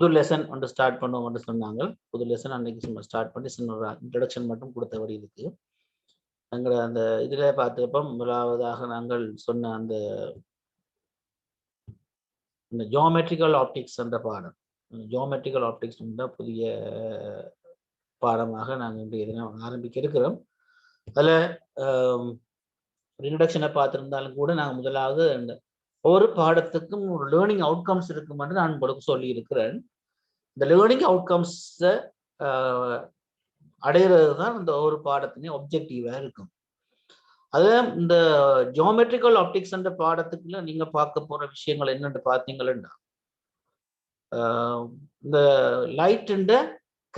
புது லெசன் ஒன்று ஸ்டார்ட் பண்ணுவோம்னு சொன்னாங்க. புது லெசன் அன்னைக்கு சும்மா ஸ்டார்ட் பண்ணி சின்ன ஒரு இன்ட்ரடக்ஷன் மட்டும் கொடுத்தபடி இருக்கு. எங்களை அந்த இதில் பார்த்துப்போ முதலாவதாக நாங்கள் சொன்ன அந்த ஜியோமெட்ரிக்கல் ஆப்டிக்ஸ் என்ற பாடம், ஜியோமெட்ரிக்கல் ஆப்டிக்ஸ் தான் புதிய பாடமாக நாங்கள் இன்றைய தினம் ஆரம்பிக்க இருக்கிறோம். அதில் இன்ட்ரடக்ஷனை பார்த்துருந்தாலும் கூட நாங்கள் முதலாவது இந்த ஒவ்வொரு பாடத்துக்கும் ஒரு லேர்னிங் அவுட்கம்ஸ் இருக்கும் என்று நான் உங்களுக்கு சொல்லி இருக்கிறேன். இந்த லேர்னிங் அவுட்கம்ஸை அடைகிறது தான் இந்த ஒவ்வொரு பாடத்தினையும் ஒப்ஜெக்டிவாக இருக்கும். அது இந்த ஜியோமெட்ரிக்கல் ஆப்டிக்ஸ் என்ற பாடத்துக்குள்ள நீங்க பார்க்க போற விஷயங்கள் என்னன்னு பார்த்தீங்கன்னா, இந்த லைட்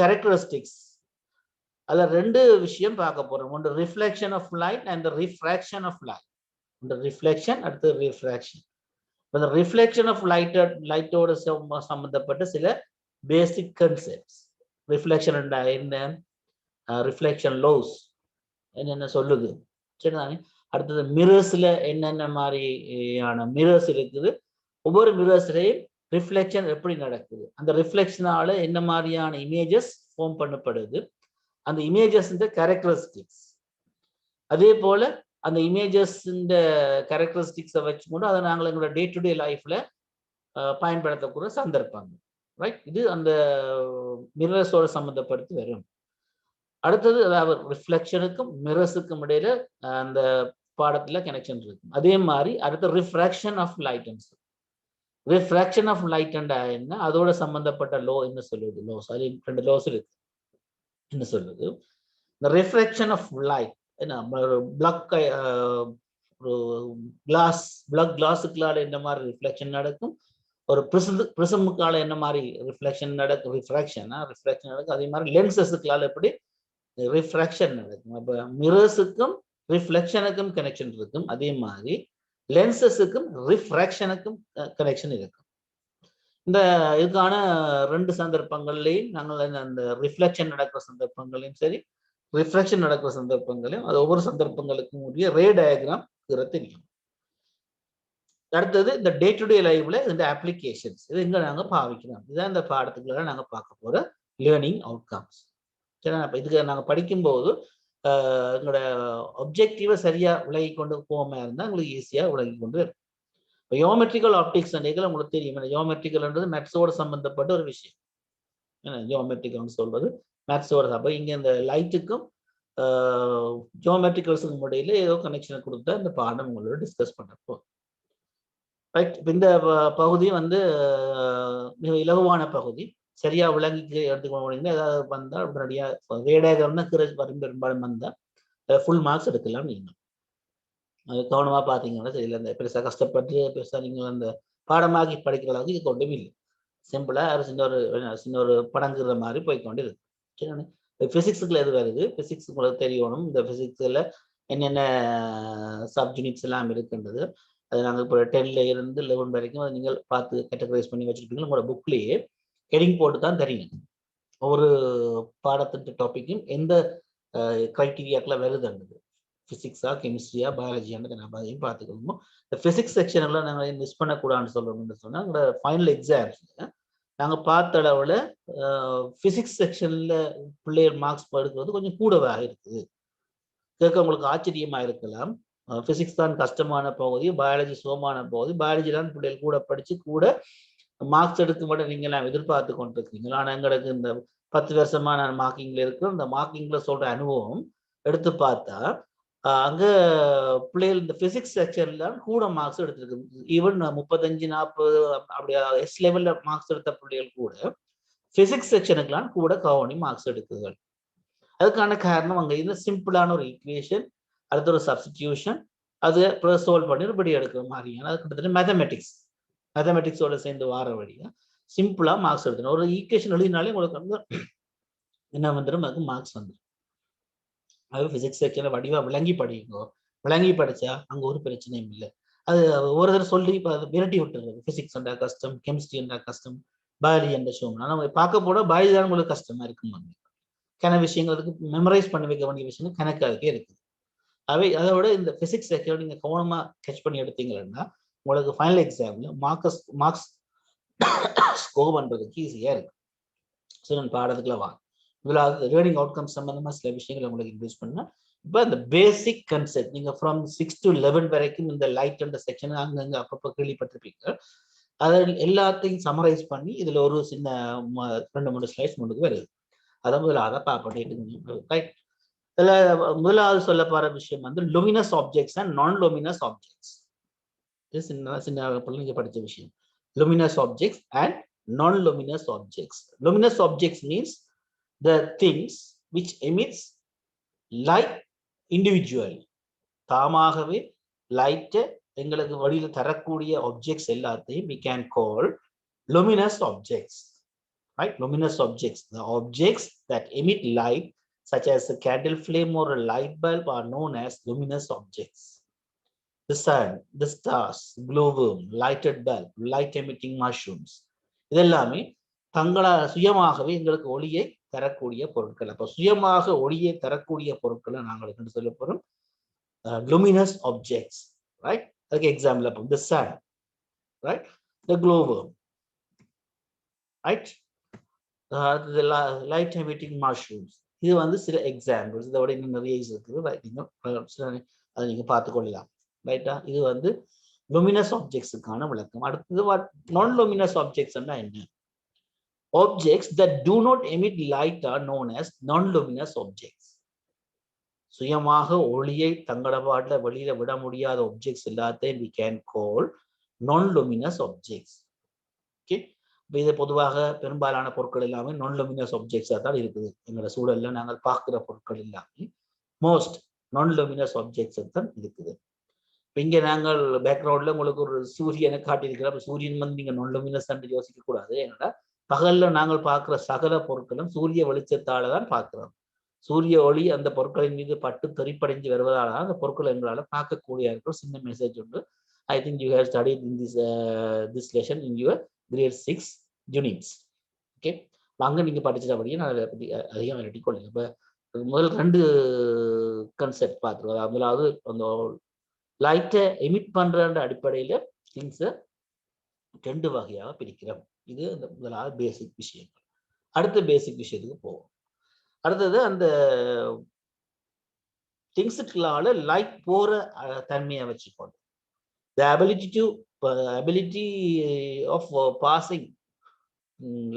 கேரக்டரிஸ்டிக்ஸ் அதுல ரெண்டு விஷயம் பார்க்க போறோம். ஒன்று reflection of light and refraction of light. இந்த ரிஃப்ளெக்ஷன் அடுத்து ரிஃப்ராக்ஷன். இந்த ரிஃப்ளெக்ஷன் ஆஃப் லைட்டோட சம்பந்தப்பட்ட சில பேசிக் கான்செப்ட்ஸ். ரிஃப்ளெக்ஷன் என்ன, ரிஃப்ளெக்ஷன் லோஸ் என்னென்ன சொல்லுது, சரிதானே. அடுத்தது மிரர்ஸ்ல என்னென்ன மாதிரியான மிரர்ஸ் இருக்குது, ஒவ்வொரு மிரர்ஸ்லையும் ரிஃப்ளெக்ஷன் எப்படி நடக்குது, அந்த ரிஃப்ளெக்ஷனால என்ன மாதிரியான இமேஜஸ் ஃபார்ம் பண்ணப்படுது, அந்த இமேஜஸ் கேரக்டரிஸ்டிக்ஸ், அதே போல அந்த இமேஜஸ் கேரக்டரிஸ்டிக்ஸை வச்சுக்கொண்டு அதை நாங்கள் எங்களோட டே டு டே லைஃப்ல பயன்படுத்தக்கூடிய சந்தர்ப்பங்கள், ரைட். இது அந்த மிரர்ஸோட சம்மந்தப்படுத்தி வரும். அடுத்தது அதாவது ரிஃப்ளெக்ஷனுக்கும் மிரர்ஸுக்கும் இடையில அந்த பாடத்துல கனெக்ஷன் இருக்கும். அதே மாதிரி அடுத்த refraction of light. Refraction of light என்ன, அதோட சம்பந்தப்பட்ட லோ என்ன சொல்லுது, லோஸ், அது ரெண்டு லோஸ் இருக்கு. என்ன சொல்லுது, இந்த ரிஃப்ராக்ஷன் ஆஃப் லைட் என்ன, பிளக் கிளாஸுக்குள்ளால என்ன மாதிரி ரிஃப்ளெக்ஷன் நடக்கும், ஒரு பிரிசமுக்கால என்ன மாதிரி ரிஃப்ளெக்ஷன் நடக்கும், ரிஃப்ராக்ஷன் நடக்கும். அதே மாதிரி லென்சஸுக்குள்ளால எப்படி ரிஃப்ராக்ஷன் நடக்கும். அப்போ மிரர்ஸுக்கும் ரிஃப்ளெக்ஷனுக்கும் கனெக்ஷன் இருக்கும். அதே மாதிரி லென்சஸுக்கும் ரிஃப்ராக்ஷனுக்கும் கனெக்ஷன் இருக்கும். இந்த இதுக்கான ரெண்டு சந்தர்ப்பங்கள்லையும் நாங்கள் அந்த ரிஃப்ளெக்ஷன் நடக்கிற சந்தர்ப்பங்களையும் சரி, ரிஃப்ராக்ஷன் நடக்கிற சந்தர்ப்பங்களையும் அது ஒவ்வொரு சந்தர்ப்பங்களுக்கும் உரிய ரே டயக்ராம் தெரியும். அடுத்தது இந்த டே டு டே லைஃப்ல இந்த அப்ளிகேஷன்ஸ் இது இங்க நாங்கள் பாவிக்கிறோம். இதுதான் இந்த பாடத்துக்குள்ள நாங்கள் பார்க்க போற லேர்னிங் அவுட்கம்ஸ். சரி, அப்போ இதுக்கு நாங்கள் படிக்கும்போது எங்களோட ஒப்ஜெக்டிவை சரியா விலகி கொண்டு போகாம இருந்தால் எங்களுக்கு ஈஸியாக விலகி கொண்டு வரும். இப்போ ஜியோமெட்ரிக்கல் ஆப்டிக்ஸ் உங்களுக்கு தெரியும், ஜியோமெட்ரிக்கல்ன்றது மேத்ஸோட சம்பந்தப்பட்ட ஒரு விஷயம். ஜியோமெட்ரிக்கல்னு சொல்றது மேத்ஸோட. அப்போ இங்க இந்த லைட்டுக்கும் ஜியோமெட்ரிக்கல்ஸுக்கும் இடையில ஏதோ கனெக்ஷனை கொடுத்தா இந்த பாடம் உங்களோட டிஸ்கஸ் பண்ணப்போ ரைட். இப்போ இந்த பகுதி மிக இலகுவான பகுதி, சரியா விளங்கி எடுத்துக்கணும். ஏதாவது வந்தால் உடனடியாக ரேடாகம்னா பெரும்பாலும் வந்தால் ஃபுல் மார்க்ஸ் எடுக்கலாம். நீங்கள் அது கவனமாக பார்த்தீங்கன்னா தெரியல, இந்த பெருசாக கஷ்டப்பட்டு பெருசாக நீங்கள் அந்த பாடமாக்கி படிக்கிற அளவுக்கு இது கொண்டும் இல்லை. சிம்பிளாக சின்ன ஒரு படங்குற மாதிரி போய்கொண்டு இருக்கு. சரி, ஃபிசிக்ஸுக்குள்ள எது வருது, ஃபிசிக்ஸ் உங்களுக்கு தெரியணும். இந்த ஃபிசிக்ஸில் என்னென்ன சப்யூனிட்ஸ் எல்லாம் இருக்குன்றது அது நாங்கள் இப்போ 10ல இருந்து 11 வரைக்கும் அதை நீங்கள் பார்த்து கேட்டகரைஸ் பண்ணி வச்சுருப்பீங்க. உங்களோட புக்லேயே ஹெடிங் போட்டு தான் தெரியும் ஒவ்வொரு பாடத்தின் டாப்பிக்கும் எந்த கிரைட்டீரியாக்குள்ள வருதுன்றது, ஃபிசிக்ஸா கெமிஸ்ட்ரியா பயாலஜியானது நம்ம அதையும் பார்த்துக்கணும். இந்த ஃபிசிக்ஸ் செக்ஷன்லாம் நாங்கள் மிஸ் பண்ணக்கூடாதுன்னு சொல்கிறோம்னு சொன்னால் எங்களோட ஃபைனல் எக்ஸாம்ஸில் நாங்கள் பார்த்த அளவில் ஃபிசிக்ஸ் செக்ஷனில் பிள்ளைகள் மார்க்ஸ் எடுக்கிறது கொஞ்சம் கூடவாக இருக்குது. கேட்க உங்களுக்கு ஆச்சரியமாக இருக்கலாம். ஃபிசிக்ஸ் தான் கஷ்டமான பகுதி, பயாலஜி சுகமான பகுதி, பயாலஜி தான் பிள்ளைகள் கூட படித்து கூட மார்க்ஸ் எடுக்க மட்டும் நீங்களாம் எதிர்பார்த்து கொண்டு இருக்கீங்களா. ஆனால் எங்களுக்கு இந்த 10 வருஷமா நான் மார்க்கிங்ல இருக்கிறோம். இந்த மார்க்கிங்ல சொல்ற அனுபவம் எடுத்து பார்த்தா அங்கே பிள்ளைகள் இந்த ஃபிசிக்ஸ் செக்ஷன்ல கூட மார்க்ஸ் எடுத்துருக்கு. ஈவன் 35-40 அப்படியா எஸ் லெவல்ல மார்க்ஸ் எடுத்த பிள்ளைகள் கூட ஃபிசிக்ஸ் செக்ஷனுக்கெல்லாம் கூட கவனி மார்க்ஸ் எடுக்குதுகள். அதுக்கான காரணம் அங்கே இந்த சிம்பிளான ஒரு ஈக்குவேஷன், அடுத்த ஒரு சப்ஸ்டிடியூஷன், அது சால்வ் பண்ணி இப்படி எடுக்கிற மாதிரியான அது கிட்டத்தட்ட மேத்தமெட்டிக்ஸோட சேர்ந்து வார வழியா சிம்பிளா மார்க்ஸ் எடுக்கணும். ஒரு ஈக்குவேஷன் எழுதினாலே உங்களுக்கு என்ன வந்துடும், அதுக்கு மார்க்ஸ் வந்துடும். அது பிசிக்ஸ் செக்ஷன்ல வடிவா விளங்கி படிக்கோ, விளங்கி படிச்சா அங்க ஒரு பிரச்சனையும் இல்லை. அது ஒரு தடவை சொல்லி விரட்டி விட்டுறது. பிசிக்ஸ் என்றா கஷ்டம், கெமிஸ்ட்ரி என்றா கஷ்டம், பயாலஜி என்ற ஷோ நம்ம பார்க்க போட பயாலஜி தான் உங்களுக்கு கஷ்டமா இருக்கும். கன விஷயங்களுக்கு மெமரைஸ் பண்ணி வைக்க வேண்டிய விஷயங்கள் கணக்காகவே இருக்குது. அதோட இந்த பிசிக்ஸ் செக்ஷன் நீங்க கவனமா கேட்ச் பண்ணி எடுத்தீங்கன்னா உங்களுக்கு ஃபைனல் எக்ஸாம்ல மார்க்ஸ் ஸ்கோர் பண்றதுக்கு ஈஸியா இருக்கு. ஸோ நான் பாடத்துக்குள்ள வாங்க. முதலாவது லேர்னிங் அவுட்கம் சம்பந்தமா சில விஷயங்களை உங்களுக்கு இன்ட்ரடியூஸ் பண்ணா, இப்போ இந்த பேசிக் கன்செப்ட் நீங்க ஃப்ரம் 6 to 11 வரைக்கும் இந்த லைட் அண்ட் செக்ஷன் அங்கங்க அப்பப்போ கேள்விப்பட்டிருப்பீங்க. அதை எல்லாத்தையும் சமரைஸ் பண்ணி இதுல ஒரு சின்ன 2-3 ஸ்லைட்ஸ் முன்னுக்கு வருது. அதை முதலாவது பார்ப்போம். ரைட், இதுல முதலாவது சொல்ல போற விஷயம் வந்து லுமினஸ் ஆப்ஜெக்ட்ஸ் அண்ட் நான் லுமினஸ் ஆப்ஜெக்ட்ஸ். இது சின்ன சின்ன பிள்ளைங்க படிச்ச விஷயம். Luminous objects and non-luminous objects. Luminous objects means the things which emits light individually. தாமாகவே லைட் எங்களுக்கு வழியில தரக்கூடிய ஆப்ஜெக்ட்ஸ் எல்லாத்தையும் we can call luminous objects. Right? Luminous objects. The objects that emit light, such as a candle flame or a light bulb, are known as luminous objects. The sun, the stars, glowworm, lighted bulb, light emitting mushrooms, இதெல்லாமே தங்களால் சுயமாகவே எங்களுக்கு ஒளியை தரக்கூடிய பொருட்கள். அப்போ சுயமாக ஒளியை தரக்கூடிய பொருட்களை நாங்கள் சொல்ல போறோம் luminous objects. Right? அதுக்கு எக்ஸாம்பிள் அப்போ the sun, right? The glowworm, right? The light emitting mushrooms. இது வந்து சில எக்ஸாம்பிள்ஸ். இதோட இன்னும் நிறைய இருக்குது, அதை நீங்க பார்த்துக்கொள்ளலாம். ரைட்டா? இது வந்து luminous objects-க்கான விளக்கம். அடுத்தது non-luminous objects என்ன? Objects that do not emit light are known as non-luminous objects. சுயமாக ஒளியை தங்களபாட்ல வெளியில விட முடியாத objects எல்லாத்தையும் we can call non-luminous objects. Okay, இது பொதுவாக பெரும்பாலான பொருட்கள் எல்லாமே non-luminous objects-ஆ தான் இருக்குது. எங்களோட சூழல்ல நாங்கள் பார்க்கிற பொருட்கள் எல்லாமே மோஸ்ட் non-luminous objects தான் இருக்குது. இங்க நாங்கள் பேக்ரவுண்ட்ல உங்களுக்கு ஒரு சூரியனை காட்டியிருக்கிறோம். சூரியன் வந்து நீங்க non-luminous யோசிக்க கூடாது. ஏன்னா பகல்ல நாங்கள் பார்க்கிற சகல பொருட்களும் சூரிய வெளிச்சத்தால தான் பார்க்கிறோம். சூரிய ஒளி அந்த பொருட்களின் மீது பட்டு தெறிப்படைஞ்சு வருவதால தான் அந்த பொருட்கள் எங்களால் பார்க்கக்கூடிய இருக்கிற சின்ன மெசேஜ் உண்டு. I think you have studied in this lesson in your grade 6 units. Okay, அங்க நீங்க படிச்சபடியே நான் அதை பற்றி அதிகம் வெட்டிக்கொள்ளல. இப்போ முதல் 2 கன்செப்ட் பார்த்துருவோம். முதலாவது அந்த லைட்டை எமிட் பண்ற அடிப்படையில திங்ஸை 2 வகையாக பிரிக்கிறோம். இது அந்த முதலாவது பேசிக் விஷயங்கள். அடுத்த பேசிக் விஷயத்துக்கு போவோம். அடுத்தது அந்த திங்ஸுக்குள்ளால லைட் போற தன்மையை வச்சுக்கொண்டு the ability of passing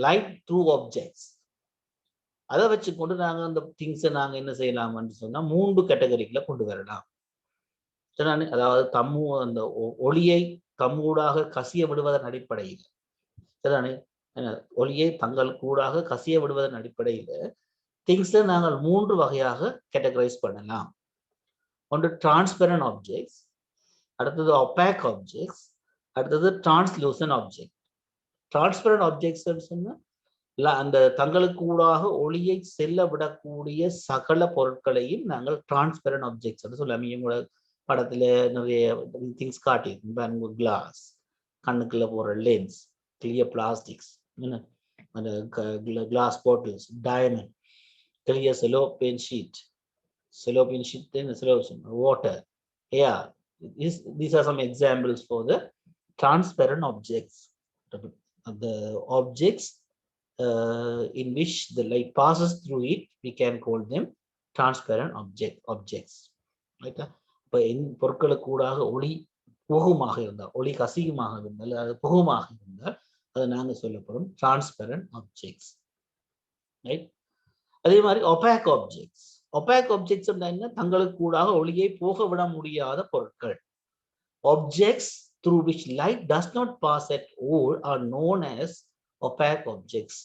light through objects, அதை வச்சுக்கொண்டு நாங்க அந்த திங்ஸை நாங்க என்ன செய்யலாம்னு சொன்னா 3 கேட்டகரிக்குள்ள கொண்டு வரலாம். அதாவது அந்த ஒளியை தம்மூடாக கசிய விடுவதன் அடிப்படையில், ஒளியை தங்கள் கூடாக கசிய விடுவதன் அடிப்படையில திங்ஸை நாங்கள் 3 வகையாக கேட்டகரைஸ் பண்ணலாம். ஒன்று டிரான்ஸ்பரண்ட் ஆப்ஜெக்ட்ஸ், அடுத்தது ஒபாக் ஆப்ஜெக்ட்ஸ், அடுத்தது டிரான்ஸ்லூசன்ட் ஆப்ஜெக்ட். டிரான்ஸ்பரண்ட் ஆப்ஜெக்ட்ஸ் சொன்னா அந்த தங்களுக்கு கூடாக ஒளியை செல்ல விடக்கூடிய சகல பொருட்களையும் நாங்கள் டிரான்ஸ்பரண்ட் ஆப்ஜெக்ட்ஸ் சொல்லாம எங்களோட படத்துல நிறைய திங்ஸ் காட்டியிருக்கும். கிளாஸ், கண்ணுக்குள்ள போற லென்ஸ், கிளியர் பிளாஸ்டிக்ஸ், அந்த class bottles, diamond, clear cellophane sheet, water, air. These are some examples for the transparent objects. The objects in which the light passes through it, we can call them transparent objects. Right? இப்போ பொருட்களுக்கு கூடாக ஒளி புகுமாக இருந்தால், ஒளி கசியுமாக இருந்தால், அது புகுமாக இருந்தால் அதை நாங்கள் சொல்லப்படும் டிரான்ஸ்பரண்ட் ஆப்ஜெக்ட்ஸ். ரைட்? அதே மாதிரி ஒபாக் ஆப்ஜெக்ட்ஸ். ஒபாக் ஆப்ஜெக்ட்ஸ் என்ன? தங்களுக்கு கூடாக ஒளியை போக விட முடியாத பொருட்கள். Objects through which light does not pass at all are known as opaque objects.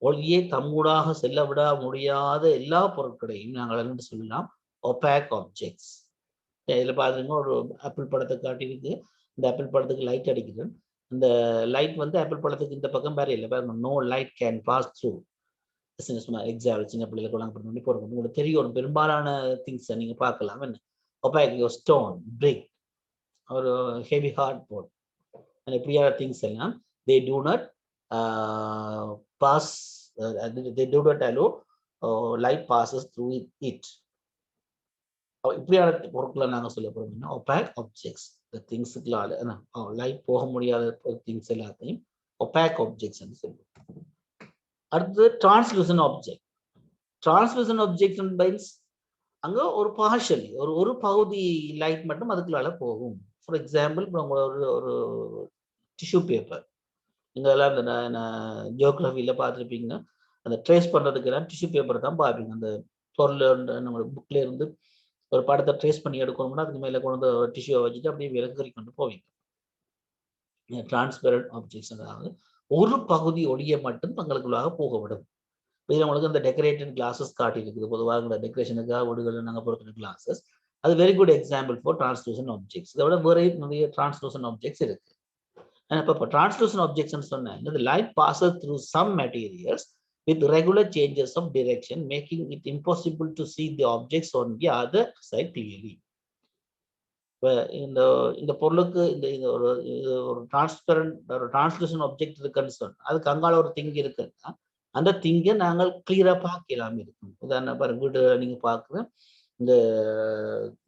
ஒளியை தம்மூடாக செல்ல விட முடியாத எல்லா பொருட்களையும் நாங்கள் என்ன சொல்லலாம்? ஒபாக் ஆப்ஜெக்ட்ஸ். இதில் பாத்தீங்கன்னா ஒரு ஆப்பிள் படத்தை காட்டியிருக்கு. இந்த ஆப்பிள் படத்துக்கு லைட் அடிக்குது. இந்த லைட் வந்து ஆப்பிள் படத்துக்கு இந்த பக்கம் வேற இல்லை. பாருங்க, no light can pass through. Example சின்ன பிள்ளைகளுக்கு பண்ணி போடுறது உங்களுக்கு தெரியும். பெரும்பாலான திங்ஸை நீங்க பார்க்கலாம். என்ன ஒபாக், ஸ்டோன், பிரிக், ஒரு ஹெவி ஹார்ட் போர்ட், இப்படியான திங்ஸ் எல்லாம் they do not pass, they do not allow light passes through it. இப்படியான பொருட்களை நாங்கள் சொல்ல போறோம்னா ஒபாக் ஆப்ஜெக்ட்ஸ். இந்த திங்ஸுக்குள்ளால லைட் போக முடியாத திங்ஸ் எல்லாத்தையும் ஒபாக் ஆப்ஜெக்ட்ஸ் சொல்லுவோம். அடுத்தது translucent object. Translucent object means அங்க ஒரு பார்ஷலி ஒரு பகுதி லைட் மட்டும் அதுக்குள்ளால போகும். ஃபார் எக்ஸாம்பிள் ஒரு டிஷ்யூ பேப்பர், நீங்க எல்லாம் இந்த ஜியோகிராஃபியில பார்த்துருப்பீங்க, அந்த ட்ரேஸ் பண்றதுக்கு எல்லாம் டிஷ்யூ பேப்பர் தான் பார்ப்பீங்க. அந்த பொருள் நம்ம புக்ல இருந்து ஒரு படத்தை ட்ரேஸ் பண்ணி எடுக்கணும்னா அதுக்கு மேலே கொண்டு வந்து டிஷ்யூவை வச்சுட்டு அப்படியே விலக்கறி கொண்டு போவீங்க. டிரான்ஸ்பரண்ட் ஆப்ஜெக்ட்ஸ், அதாவது ஒரு பகுதி ஒளியை மட்டும் தங்களுக்குள்ளாக போக விடும். இதில் உங்களுக்கு இந்த டெக்கரேட்டட் கிளாஸஸ் காட்டி இருக்குது. பொதுவாக இந்த டெக்கரேஷனுக்காக வீடுகளில் நாங்கள் பொறுக்கிற கிளாஸஸ், அது very good example for translucent objects. இதை விட வேற நிறைய டிரான்ஸ்லூசன் ஆப்ஜெக்ட்ஸ் இருக்கு. இப்போ டிரான்ஸ்லூசன் ஆப்ஜெக்ட்ஸ் சொன்னேன், இந்த light passes through some materials with regular changes of direction, making it impossible to see the objects on the other side clearly. இந்த பொருளுக்கு இந்த ஒரு டிரான்ஸ்பரண்ட் ஒரு டிரான்ஸ்லூசன் ஆப்ஜெக்ட் இருக்குன்னு சொன்னா அதுக்கு அங்கால ஒரு திங் இருக்குன்னா அந்த திங்கை நாங்கள் கிளியரா பார்க்கலாம் இருக்கும். உதாரணம் பாருங்க, வீடு நீங்க பார்க்குற இந்த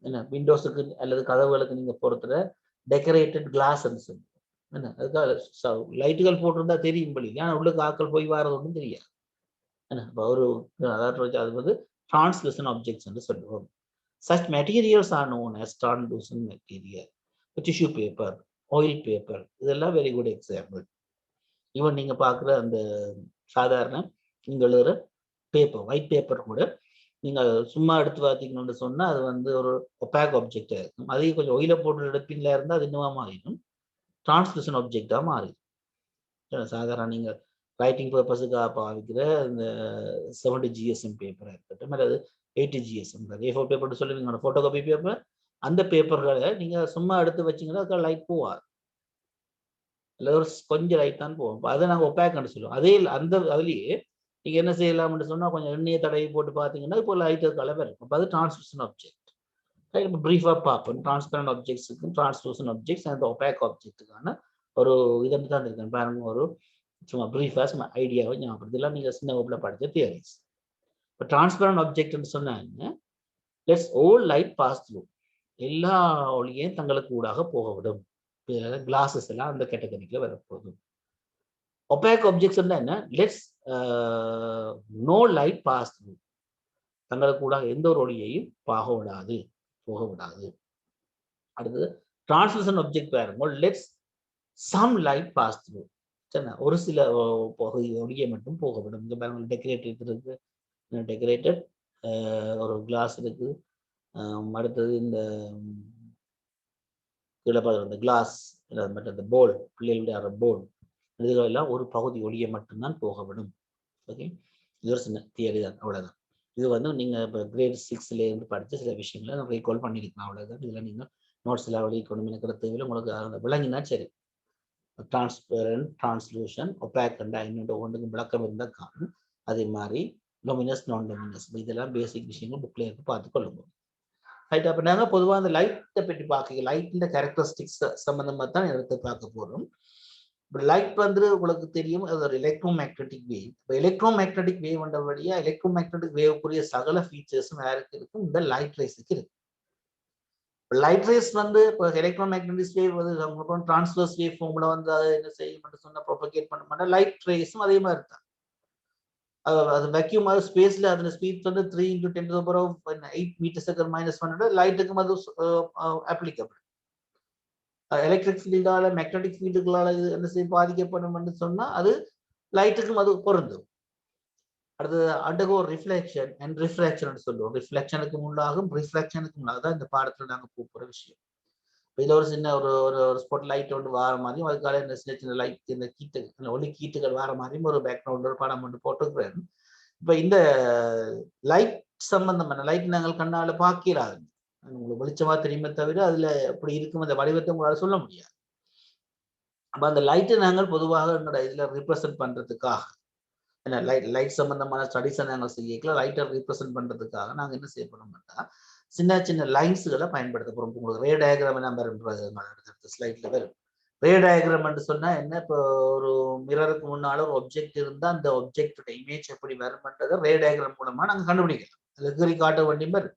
என்ன விண்டோஸுக்கு அல்லது கதவுகளுக்கு நீங்க பொறுத்துற டெக்கரேட்டட் கிளாஸ் சொல்லுவோம். என்ன அதுக்காக லைட்டுகள் போட்டிருந்தா தெரியும் படி, ஏன்னா உள்ளுக்கு ஆக்கள் போய் வாரது ஒன்றும் தெரியாது. என்ன ஒரு அதாவது அது வந்து டிரான்ஸ்லூசன் ஆப்ஜெக்ட்ஸ் என்று சொல்லுவோம். Such materials are known as translucent material. Tissue paper, oil paper, இதெல்லாம் வெரி குட் எக்ஸாம்பிள். ஈவன் நீங்க பார்க்குற அந்த சாதாரண நீங்க எழுதுற பேப்பர், ஒயிட் பேப்பர் கூட நீங்க சும்மா எடுத்து பார்த்தீங்கன்னு சொன்னா அது வந்து ஒரு ஒபாக் ஆப்ஜெக்டா இருக்கும். அதையும் கொஞ்சம் ஒயில போட்டு எடுப்பீங்களா இருந்தால் அது இன்னும் மாறிடும், டிரான்ஸ்லூசன் ஆப்ஜெக்டா மாறிடும். சாதாரண நீங்க ரைட்டிங் பர்பஸுக்காக பாவிக்கிற இந்த 70 GSM பேப்பராக இருக்கட்டும், அல்லது 80 GSM A4 பேப்பர் சொல்லுவீங்க, போட்டோ காப்பி பேப்பர், அந்த பேப்பர்களை நீங்க சும்மா எடுத்து வச்சீங்கன்னா அதுக்கு லைட் போவாது, இல்லை ஒரு கொஞ்சம் லைட் தான் போவோம். அதை நாங்கள் ஒப்பாக்னு சொல்லுவோம். அதே அதுலேயே நீங்க என்ன செய்யலாம்னு சொன்னா கொஞ்சம் எண்ணெயை தடவி போட்டு பார்த்தீங்கன்னா இப்போ லைட் கலர் இருக்கும். அப்போ அது டிரான்ஸ்லூசன் ஆப்ஜெக்ட். இப்போ பிரீஃபாக பார்ப்போம் டிரான்ஸ்பரண்ட் ஆப்ஜெக்ட்ஸுக்கும் டிரான்ஸ்லூசன் ஆப்ஜெக்ட்ஸ் அந்த ஒபாக் ஆப்ஜெக்ட்டுக்கான ஒரு இதை தான் இருக்கேன் பாருங்க. ஒரு சும்மா பிரீஃபாக சும்மா ஐடியாவை ஞாபகம், இதெல்லாம் நீங்க சின்ன வகுப்பில் படித்த தியரிஸ். இப்போ டிரான்ஸ்பரண்ட் ஆப்ஜெக்ட்னு சொன்னாங்க, lets all light pass through, எல்லா ஒளியும் தங்களுக்கு ஊடாக போக விடும். கிளாஸஸ் எல்லாம் அந்த கேட்டகரிக்குள்ள வரப்போகுது. ஒபாக் ஆப்ஜெக்ட்ஸ் என்ன, lets no light pass through, தங்களுக்கு ஊடாக எந்த ஒரு ஒளியையும் போக விடாது. அடுத்தது டிரான்ஸ்லூசன் ஆப்ஜெக்ட் பாருங்க, lets some light pass through, ஒரு சில ஒளியை மட்டும் போக விடும். இங்க பாருங்க டெக்கரேட்டட் இருக்கு, டெக்கரேட்டட் ஒரு கிளாஸ் இருக்கு. அடுத்தது இந்த கிளாஸ் மற்ற போல், பிள்ளைகளுடைய போல், இதுகளெல்லாம் ஒரு பகுதி ஒளியை மட்டும்தான் போக விடும். ஓகே, இது ஒரு சின்ன தியரி தான், அவ்வளவுதான். இது வந்து நீங்க இப்போ கிரேட் 6ல இருந்து படித்த சில விஷயங்களை நான் ரீகால் பண்ணியிருக்கேன், அவ்வளவுதான். இதுல நீங்க நோட்ஸ் எல்லாம் வெளிக்கொண்டு இருக்கிற தேவையில்லை, உங்களுக்கு விளங்கினா சரி. டிரான்ஸ்பரண்ட், டிரான்ஸ்லூஷன், ஒபாக் இன்னொன்று ஒன்றுக்கு விளக்கம் இருந்தால் காணும். அதே மாதிரி லூமினஸ், நான் லூமினஸ், இதெல்லாம் பேசிக் விஷயங்கள் புக்ல இருக்கு, பார்த்து கொள்ளுங்க. ரைட். அப்போ நாங்கள் பொதுவாக அந்த லைட்டை பற்றி பார்க்க, லைட்டின் கேரக்டரிஸ்டிக்ஸ் சம்பந்தமாக தான் எடுத்து பார்க்க போகிறோம். லைட் வந்து உங்களுக்கு தெரியும், அது ஒரு எலக்ட்ரோ மேக்னெட்டிக் வேவ். இப்போ எலக்ட்ரோ மேக்னெட்டிக் வேவ் வழியா எலக்ட்ரோ மேக்னெட்டிக் வேவுக்குரிய சகல ஃபீச்சர்ஸும் யாருக்கு இருக்கும், இந்த லைட் ரேஸுக்கு இருக்கு. லைட் ரேஸ் வந்து இப்போ எலக்ட்ரோ மேக்னெட்டிக் வேவ் வந்து டிரான்ஸ்வர்ஸ் வேவ் ஃபார்ம்ல வந்து அதை என்ன செய்யும் சொன்னா ப்ரொபகேட் பண்ண மாட்டேன். லைட் ரேஸும் அதே மாதிரி தான். அது வேக்யூம், அது ஸ்பேஸ்ல அதோட ஸ்பீட் வந்து 3 × 10⁸ (8 m/s - லைட்டுக்கும் அது அப்ளிகபிள். எலக்ட்ரிக் ஃபீல்டால மேக்னெட்டிக் ஃபீல்டுகளால இது என்ன செய்ய பாதிக்கப்படும் சொன்னா அது லைட்டுக்கும் அது பொருந்தும். அடுத்தது அண்டர்கோ ரிஃப்ளெக்ஷன் அண்ட் ரிஃப்ராக்ஷன் சொல்லுவோம். ரிஃப்ளெக்ஷனுக்கு முன்னாகும் ரிஃப்ராக்ஷனுக்கு முன்னாக தான் இந்த பாடத்துல நாங்க போகிற விஷயம். இதுல ஒரு சின்ன ஒரு ஸ்பாட் லைட் ஒன்று வார மாதிரியும், அதுக்காக இந்த சின்ன சின்ன லைட், இந்த ஒளி கீட்டுகள் வார மாதிரியும் ஒரு பேக்ரவுண்ட் ஒரு படம் ஒன்று போட்டுக்கிறேன். இப்ப இந்த லைட் சம்பந்தமான லைட் நாங்கள் கண்ணால பார்க்கிறாங்க, உங்களுக்கு வெளிச்சமா தெரியுமே தவிர அதுல எப்படி இருக்கும் அந்த வடிவத்தை உங்களால சொல்ல முடியாது. அப்ப அந்த லைட்டை நாங்கள் பொதுவாக எங்களோட இதுல ரிப்ரசென்ட் பண்றதுக்காக, லைட் சம்பந்தமான ஸ்டடிஸை நாங்கள் செய்யல, லைட்டை ரிப்ரசென்ட் பண்றதுக்காக நாங்கள் என்ன செய்ய போறோம்னா சின்ன சின்ன லைன்ஸுகளை பயன்படுத்த போறோம். உங்களுக்கு ரே டயக்ராம் அடுத்த ஸ்லைட்ல வரும். ரே டயக்ராம் சொன்னா என்ன, இப்போ ஒரு மிரருக்கு முன்னால ஒரு ஆப்ஜெக்ட் இருந்தா அந்த ஆப்ஜெக்டோட இமேஜ் எப்படி வரும்ன்றதை ரே டயக்ராம் மூலமா நாங்க கண்டுபிடிக்கலாம். அதுக்கு காட்ட வேண்டிய மாதிரி.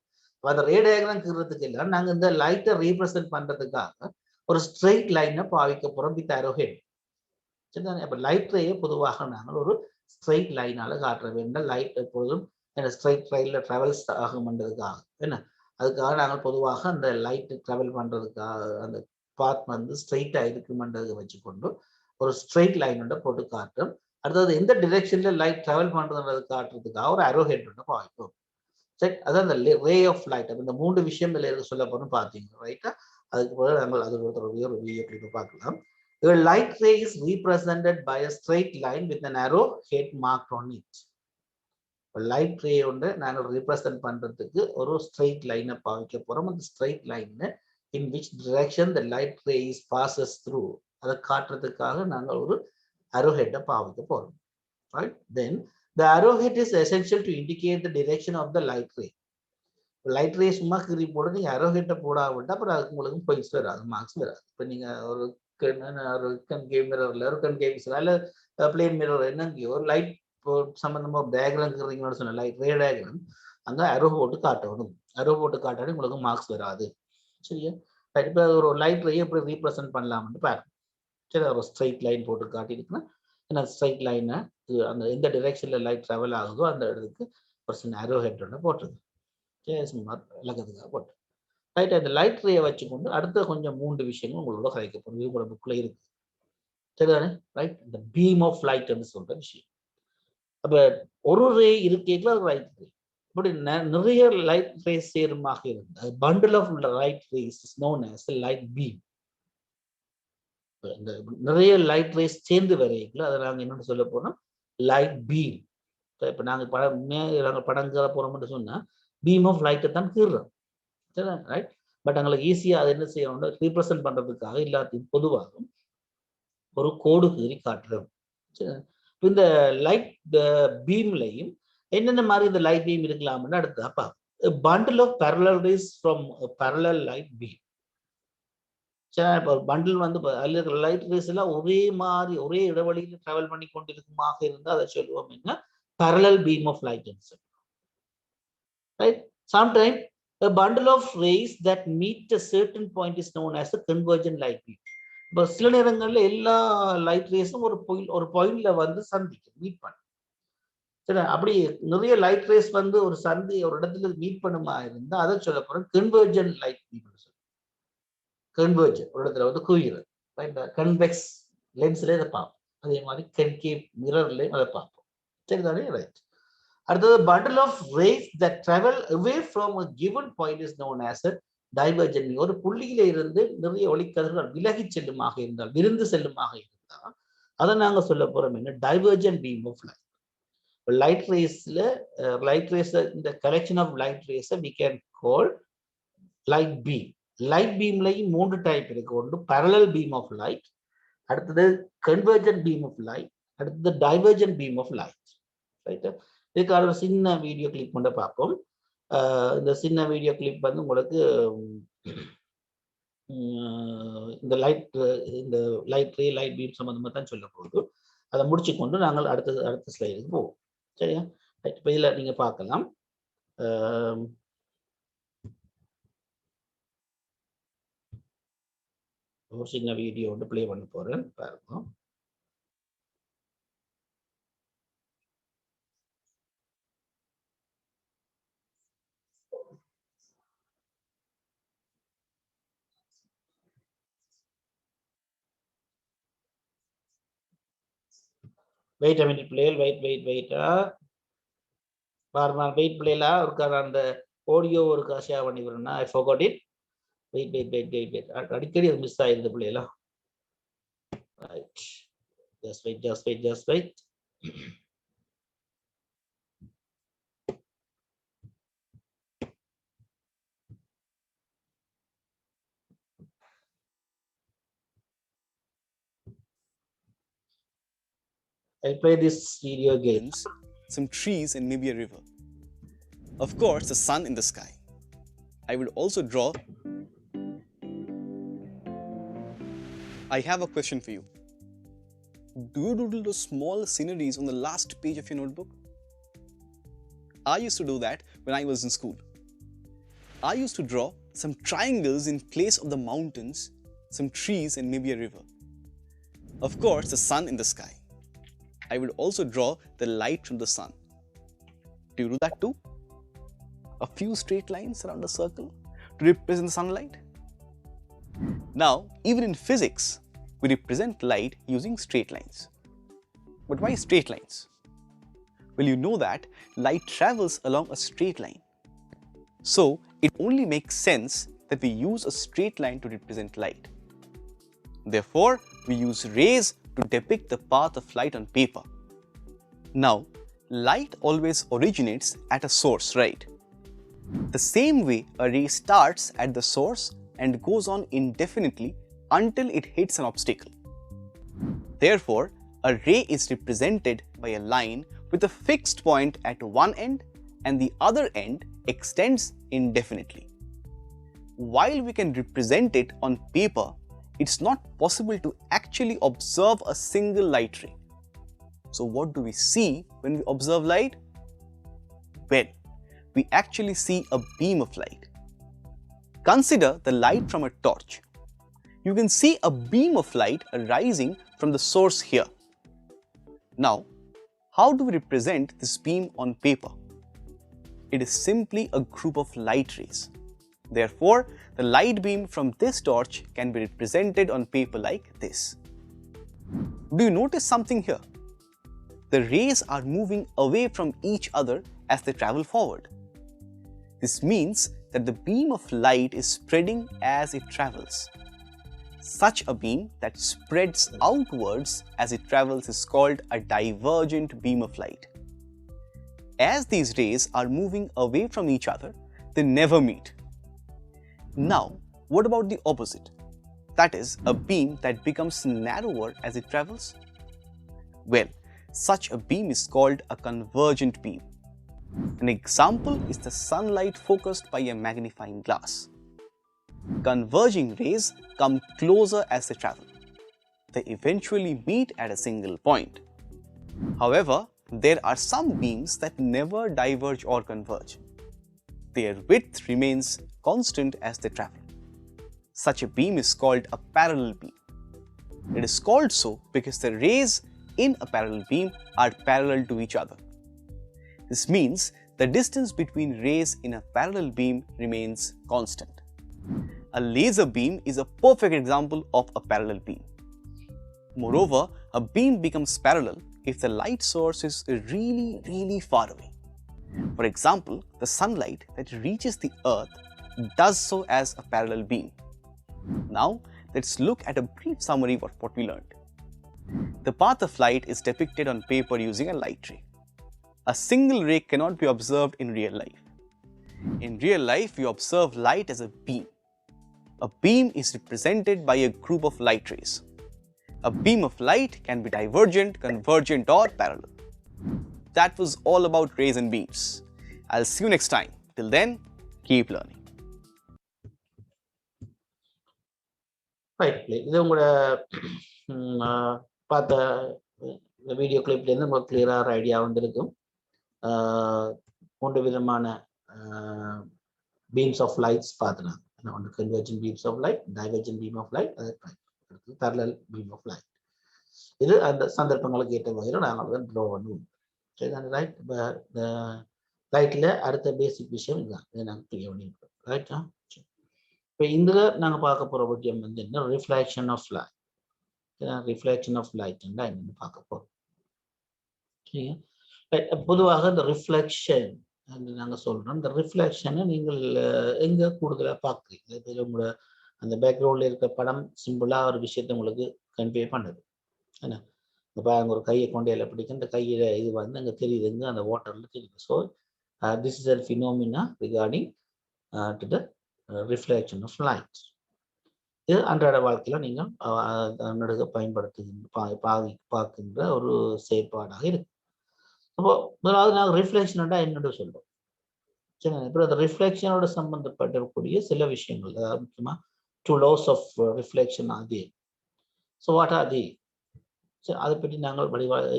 அந்த ரே டயக்ராம் கீறதுக்கு எல்லாம் நாங்க இந்த லைட்டை ரீப்ரசென்ட் பண்றதுக்காக ஒரு ஸ்ட்ரெயிட் லைனை பாவிக்க போறோம் வித் ஆரோ ஹெட். சரிதானே? அப்போ லைட் ரேயை பொதுவாக நாங்கள் ஒரு ஸ்ட்ரைட் லைனால காட்டுற வேண்டும். லைட் எப்பொழுதும் ஸ்ட்ரைட் லைன்ல ட்ராவல்ஸ் ஆகும்ன்றதுக்காக என்ன, அதுக்காக நாங்கள் பொதுவாக அந்த லைட் ட்ராவல் பண்றதுக்காக அந்த பாத் வந்து ஸ்ட்ரைட்டா இருக்குமென்றதை வச்சுக்கொண்டு ஒரு ஸ்ட்ரைட் லைன் ஒன்றை போட்டு காட்டும். அடுத்தது எந்த டிரெக்ஷன்ல லைட் ட்ராவல் பண்றதுன்றது காட்டுறதுக்காக ஒரு அரோ ஹெட் ஒன்று பாய்க்கும். சரி, அதான் அந்த ரே ஆஃப் லைட். அப்போ இந்த 3 விஷயம் இதில் சொல்ல போறோம் பார்த்தீங்க, ரைட்டா? அதுக்கு பிறகு நாங்கள் அது ஒரு வீடியோ கிளிப்பை பார்க்கலாம். A light ray is represented by a straight line with an arrow head marked on it. Light ray ஒன்று நாங்கள் represent பண்றதுக்கு ஒரு straight line பாவிக்க போறோம். அந்த straight line in which direction the light ray is passes through அதை காட்டுறதுக்காக நாங்கள் ஒரு arrow head பாவிக்க போறோம். Right? Then the arrow head is essential to indicate the direction of the light ray. Light ray சும்மா கிரி போட நீங்க அரோ ஹெட்ட போடாவிட்டா அப்புறம் அதுக்கு உங்களுக்கு பாயிண்ட்ஸ் வராது, மார்க்ஸ் வராது. இப்போ நீங்க ஒரு கன்கேவ் மிரர்ல ஒரு கன்கேவ் மிரர்ல பிளேன் மிரர் என்னங்கயோ ஒரு லைட் சம்பந்தமா டயக்ராம் சொன்ன லைட் ரே டயக்ராம் அங்க அரோ போட்டு காட்டணும். அரோ போட்டு காட்டாடி உங்களுக்கு மார்க்ஸ் வராது. சரியா? இப்போ ஒரு லைட் ரே எப்படி ரீப்ரசென்ட் பண்ணலாம்னு பாருங்க. சரி, ஒரு ஸ்ட்ரைட் லைன் போட்டு காட்டியிருக்குன்னா ஏன்னா ஸ்ட்ரைட் லைனை அந்த எந்த டிரெக்ஷன்ல லைட் ட்ராவல் ஆகுதோ அந்த இடத்துக்கு ஒரு சின்ன அரோ ஹெட் ஒன்று போட்டுருது. விளக்கத்துக்காக போட்டு ரைட். அந்த லைட் ரேயை வச்சுக்கொண்டு அடுத்த கொஞ்சம் 3 விஷயங்கள் உங்களோட கதைக்க போறோம். இது உங்களோட புக்ல இருக்கு, சரிதானே? ரைட். இந்த பீம் ஆஃப் லைட் சொல்ற விஷயம். அப்ப ஒரு ரே இருக்கீங்களா அது லைட் ரே. இப்படி நிறைய லைட் ரேஸ் சேருமாக இருந்தால் bundle of light rays is known as light beam. இந்த நிறைய லைட் ரேஸ் சேர்ந்து வரையில அதை நாங்கள் என்னன்னு சொல்ல போனோம், லைட் பீம். இப்போ நாங்கள் படங்கிற போறோம்னு சொன்னா பீம் ஆஃப் லைட்டை தான் கீறுறோம், ரைட்? பட் எங்களுக்கு ஈஸியா அதை என்ன செய்யணும், ரீப்ரசென்ட் பண்றதுக்காக எல்லாத்தையும் பொதுவாக ஒரு கோடு கீறி காட்டுறோம். இந்த லைட் பீம்லையும் என்னென்ன மாதிரி இந்த லைட் பீம் இருக்கலாம்னு அடுத்து அப்பா bundle of parallel rays from a parallel light beam. Bundle வந்து அதில் இருக்கிற லைட் ரேஸ் எல்லாம் ஒரே மாதிரி ஒரே இடைவெளியில் டிராவல் பண்ணி கொண்டிருக்குமாக இருந்தால் அதை சொல்லுவோம் என்ன, parallel beam of light. Right? Sometimes a bundle of rays that meet a certain point is known as a convergent light beam. இப்போ சில நேரங்கள்ல எல்லா லைட் ரேஸும் ஒரு பாயிண்ட்ல வந்து சந்திக்கும், மீட் பண்ணும். சரி, அப்படி நிறைய லைட் ரேஸ் வந்து ஒரு ஒரு இடத்துல மீட் பண்ணுமா இருந்தா அதை சொல்ல போறோம் கன்வர்ஜென்ட் லைட் பீம். கன்வர்ஜென்ட் ஒரு இடத்துல வந்து குவிகிறது. கன்வெக்ஸ் லென்ஸ்ல இதை பார்ப்போம், அதே மாதிரி கன்கேவ் மிரர்லயும் அதை பார்ப்போம். சரிதானே? ரைட். அடுத்தது bundle of rays that travel away from a given point is known as a divergent. ஒரு புள்ளியில இருந்து நிறைய ஒளிக்கதிர்கள் விலகி செல்லுமாக இருந்தால், விருந்து செல்லுமாக இருந்தால் அதை நாங்க சொல்ல போறோம் என்ன, divergent beam of light. Light ரேஸ்ல இந்த collection of light rays we can call light beam. Light பீம்லையும் 3 டைப் இருக்கு. ஒன்று parallel beam of light, அடுத்தது convergent beam of light, அடுத்தது divergent beam of light. Right? இதுக்காக ஒரு சின்ன வீடியோ கிளிப் கொண்டு பார்ப்போம். இந்த சின்ன வீடியோ கிளிப் வந்து உங்களுக்கு இந்த லைட் பீம் சம்பந்தமா தான் சொல்ல போகுது. அதை முடிச்சு கொண்டு நாங்கள் அடுத்த ஸ்லைடுக்கு போவோம். சரியா? இப்போ இதில் நீங்க பார்க்கலாம். ஒரு சின்ன வீடியோ வந்து பிளே பண்ண போறேன், பாருங்க. Wait a minute, play. Wait பாருங்க, வெயிட் பிளேல ஒரு அந்த ஆடியோ ஒரு ஷேர் பண்ணி விடுறேன்னா ஐ forgot it. வெயிட் அடிக்கடி அது மிஸ் ஆயிருந்த பிள்ளைல. Right, just wait. I'll play this video again. Some trees and maybe a river. Of course, the sun in the sky. I would also draw. I have a question for you. Do you doodle those small sceneries on the last page of your notebook? I used to do that when I was in school. I used to draw some triangles in place of the mountains, some trees and maybe a river. Of course, the sun in the sky. I would also draw the light from the sun. Do you do that too? A few straight lines around a circle to represent the sunlight? Now, even in physics, we represent light using straight lines. But why straight lines? Well, you know that light travels along a straight line. So, it only makes sense that we use a straight line to represent light. Therefore, we use rays to depict the path of light on paper. Now, light always originates at a source, right? The same way a ray starts at the source and goes on indefinitely until it hits an obstacle. Therefore, a ray is represented by a line with a fixed point at one end and the other end extends indefinitely. While we can represent it on paper, it's not possible to actually observe a single light ray. So what do we see when we observe light? Well, we actually see a beam of light. Consider the light from a torch. You can see a beam of light arising from the source here. Now, how do we represent this beam on paper? It is simply a group of light rays. Therefore, the light beam from this torch can be represented on paper like this. Do you notice something here? The rays are moving away from each other as they travel forward. This means that the beam of light is spreading as it travels. Such a beam that spreads outwards as it travels is called a divergent beam of light. As these rays are moving away from each other, they never meet. Now, what about the opposite? That is, a beam that becomes narrower as it travels? Well, such a beam is called a convergent beam. An example is the sunlight focused by a magnifying glass. Converging rays come closer as they travel. They eventually meet at a single point. However, there are some beams that never diverge or converge. Their width remains constant as they travel. Such a beam is called a parallel beam. It is called so because the rays in a parallel beam are parallel to each other. This means the distance between rays in a parallel beam remains constant. A laser beam is a perfect example of a parallel beam. Moreover, a beam becomes parallel if the light source is really far away. For example, the sunlight that reaches the earth does so as a parallel beam. Now, let's look at a brief summary of what we learned. The path of light is depicted on paper using a light ray. A single ray cannot be observed in real life. In real life, we observe light as a beam. A beam is represented by a group of light rays. A beam of light can be divergent, convergent, or parallel. That was all about rays and beams. I'll see you next time. Till then, keep learning. Right. இது உங்களோட பார்த்த video கிளிப்லேருந்து உங்களுக்கு கிளியராக idea வந்திருக்கும். 3 விதமான beams of lights பார்த்துனாங்க. ஒன்று convergent beams of light, divergent beam of light, parallel beam of light. இது அந்த சந்தர்ப்பங்களுக்கு ஏற்ற வகையில் நாங்கள் வந்து ட்ரா பண்ணுவோம். சரிதானே? ரைட். இப்போ லைட்டில் அடுத்த பேசிக் விஷயம் இதுதான். இதை நாங்கள் கிளியர் பண்ணியிருக்கோம். ரைட்டா? இப்போ இதில் நாங்கள் பார்க்க போகிற விஷயம் வந்து என்ன, reflection of light. Reflection of லைட்னா என்னென்னு பார்க்க போகிறோம். சரிங்க. பொதுவாக இந்த ரிஃப்ளெக்ஷன் நாங்கள் சொல்கிறோம். இந்த ரிஃப்ளெக்ஷனை நீங்கள் எங்கே கூடுதலாக பார்க்குறீங்க? இப்போ உங்களோட அந்த பேக்ரவுண்டில் இருக்க படம் சிம்பிளாக ஒரு விஷயத்தை உங்களுக்கு கன்வே பண்ணுது. ஏன்னா இப்போ அங்கே ஒரு கையை கொண்டையில் பிடிக்கும், இந்த கையில் இது வந்து அங்கே தெரியுதுங்க, அந்த வாட்டரில் தெரியுது. So this is a phenomena regarding to the reflection of light. இது அன்றாட வாழ்க்கையில் நீங்கள் நடுக பார்க்கின்ற ஒரு செயற்பாடாக இருக்கு. அப்போ முதலாவது நாங்கள் ரிஃப்ளெக்ஷன்டா என்னென்னு சொல்றோம். சரி, இப்போ அந்த ரிஃப்ளெக்ஷனோட சம்பந்தப்பட்டிருக்கக்கூடிய சில விஷயங்கள், அதாவது முக்கியமாக 2 laws ஆஃப் ரிஃப்ளெக்ஷன் ஆதி. So what are the? சரி, அதை பற்றி நாங்கள்